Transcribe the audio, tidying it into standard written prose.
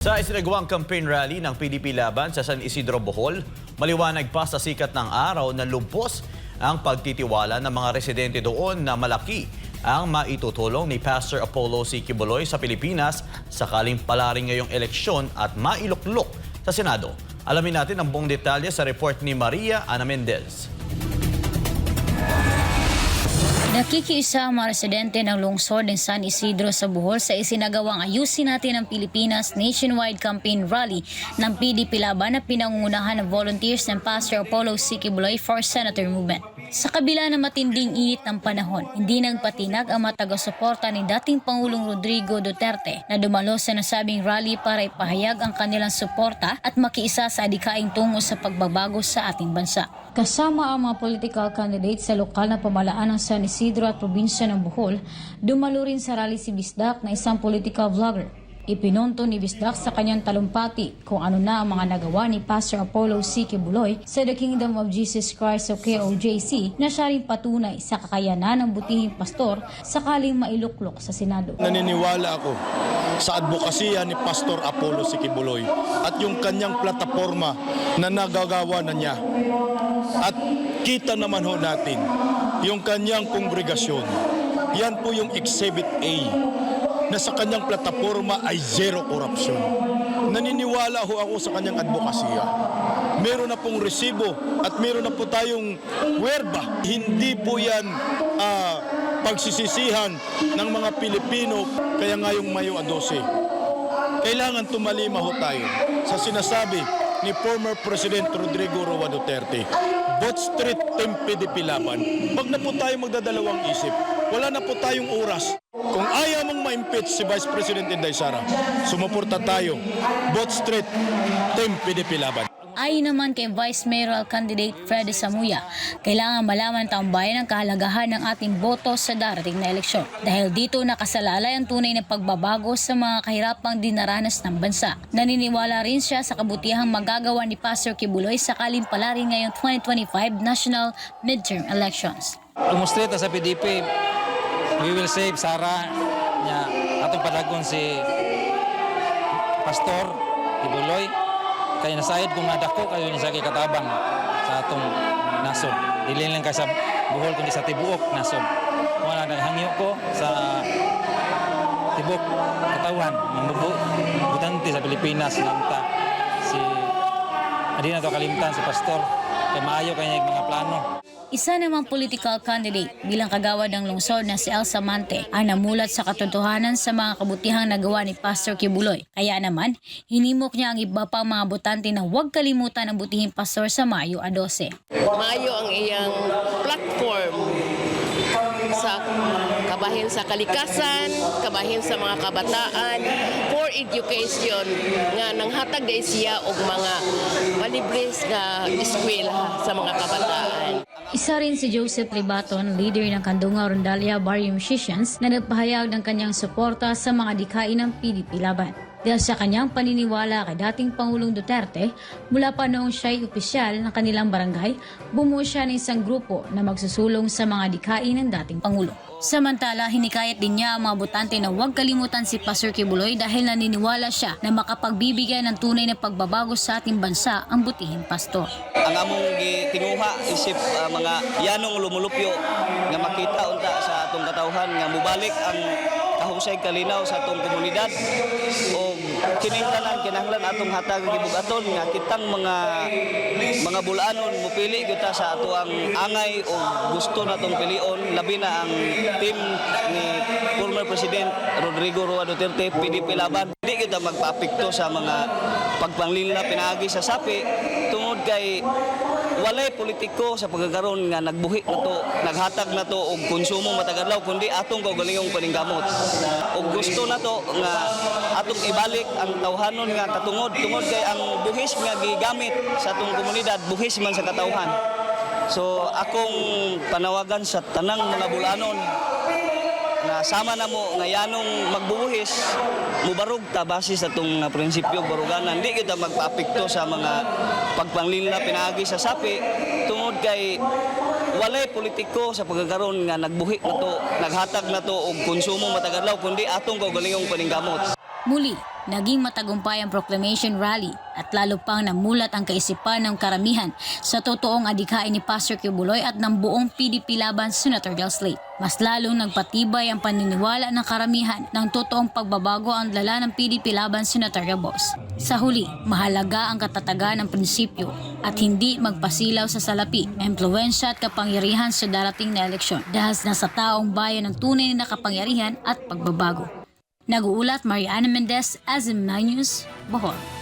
Sa isinagawang campaign rally ng PDP Laban sa San Isidro, Bohol, maliwanag pa sa sikat ng araw na lubos ang pagtitiwala ng mga residente doon na malaki ang maitutulong ni Pastor Apollo C. Quiboloy sa Pilipinas sakaling palaring ngayong eleksyon at mailuklok sa Senado. Alamin natin ang buong detalye sa report ni Maria Ana Mendez. Nakikiisa ang mga residente ng lungsod ng San Isidro sa Bohol sa isinagawang Ayusin Natin ang Pilipinas nationwide campaign rally ng PDP Laban na pinangungunahan ng volunteers ng Pastor Apollo C. Quiboloy for Senator Movement. Sa kabila ng matinding init ng panahon, hindi nagpatinag ang mga taga-suporta ni dating Pangulong Rodrigo Duterte na dumalo sa nasabing rally para ipahayag ang kanilang suporta at makiisa sa adikaing tungo sa pagbabago sa ating bansa. Kasama ang mga political candidates sa lokal na pamalaan ng San Isidro at probinsya ng Bohol, dumalo rin sa rally si Bisdak na isang political vlogger. Ipinonto ni Bisdak sa kanyang talumpati kung ano na ang mga nagawa ni Pastor Apollo C. Quiboloy sa The Kingdom of Jesus Christ o KOJC na siya rin patunay sa kakayanan ng butihing pastor sakaling mailuklok sa Senado. Naniniwala ako sa advokasya ni Pastor Apollo C. Quiboloy at yung kanyang plataforma na nagagawa na niya. At kita naman ho natin yung kanyang kongregasyon. Yan po yung Exhibit A na sa kanyang plataforma ay zero corruption. Naniniwala ho ako sa kanyang advokasya. Meron na pong resibo at meron na po tayong werba. Hindi po yan pagsisisihan ng mga Pilipino, kaya nga yung Mayo a 12. Kailangan tumalima ho tayo sa sinasabi ni former President Rodrigo Roa Duterte. Bot Street Team PDP Laban. Wag na po tayo magdadalawang isip. Wala na po tayong oras. Kung ayaw mong ma-impeach si Vice President Inday Sara, sumuporta tayo. Bot Street Team PDP Laban. Ayon naman kay Vice Mayoral Candidate Freddy Samuya, kailangan malaman ng taong bayan ang kahalagahan ng ating boto sa darating na eleksyon. Dahil dito nakasalalay ang tunay na pagbabago sa mga kahirapang dinaranas ng bansa. Naniniwala rin siya sa kabutihang magagawa ni Pastor Quiboloy sakaling palaring ngayong 2025 national midterm elections. Demonstrate sa PDP, we will save Sara niya atong padagon si Pastor Quiboloy. Kaya nasayad kung nadako kayo niya sa katabang sa atong nasod. Dili lang ka sa Bohol kundi sa tibuok nasod. Wala na hangyo ko sa tibuok katawan butante sa Pilipinas namta si adi na to kalimtan si pastor kay maayo kanya mga plano. Isa namang political candidate bilang kagawad ng lungsod na si Elsa Mante ang namulat sa katotohanan sa mga kabutihang nagawa ni Pastor Quiboloy. Kaya naman, hinimok niya ang iba pang mga botante na huwag kalimutan ang butihing pastor sa Mayo a 12. Mayo ang iyang platform sa kabahin sa kalikasan, kabahin sa mga kabataan, for education nga nanghatag day siya og mga malibres nga eskwela sa mga kabataan. Isa rin si Joseph Libaton, leader ng Candunga Rondalia Barrio Musicians na nagpahayag ng kanyang suporta sa mga dikain ng PDP Laban. Dahil sa kanyang paniniwala kay dating Pangulong Duterte, mula pa noong siya'y opisyal ng kanilang barangay, bumuo siya ng isang grupo na magsusulong sa mga dikain ng dating Pangulo. Samantala, hinikayat din niya ang mga botante na huwag kalimutan si Pastor Quiboloy dahil naniniwala siya na makapagbibigay ng tunay na pagbabago sa ating bansa ang butihing pastor. Ang among tinguha isip mga yanong lumulupyo nga makita unta sa atong katawhan nga mubalik ang kahusay kalinaw sa atong komunidad o kinahanglan atong hatag gibugaton nga kitang mga bulanon mupili kita sa ato ang angay o gusto natong pilion labi na ang team ni former President Rodrigo Roa Duterte PDP Laban. Hindi kita magpaapekto sa mga pagpanglila pinaagi sa sapi tungod kay walay politiko sa pagkakaroon nga nagbuhi na to, naghatag na to og konsumo matagadlaw kundi atong kaugalingong paningkamot. Og gusto na to nga atong ibalik ang tawhanon nga katungod tungod kay ang buhis nga gigamit sa atong komunidad buhis man sa katawhan. So akong panawagan sa tanang mga bulanon na sama na mo nga yanong magbubuhis mubarog ta base sa itong prinsipyo baruganan. Hindi kita magpaapekto sa mga pagpanglila pinaagi sa sapi tungod kay walay politiko sa pagkakaroon nga nagbuhi na to, naghatag na to og konsumo matagadlaw kundi atong kaugalingong paningkamot. Muli, naging matagumpay ang proclamation rally at lalo pang namulat ang kaisipan ng karamihan sa totoong adhikain ni Pastor Kibuloy at ng buong PDP laban senatorial slate. Mas lalong nagpatibay ang paniniwala ng karamihan ng totoong pagbabago ang dala ng PDP laban senatorial boss. Sa huli, mahalaga ang katatagan ng prinsipyo at hindi magpasilaw sa salapi, impluwensya at kapangyarihan sa darating na eleksyon dahil nasa taong bayan ng tunay na kapangyarihan at pagbabago. Nag-uulat Mariana Mendez, Azim 9 News, Bohol.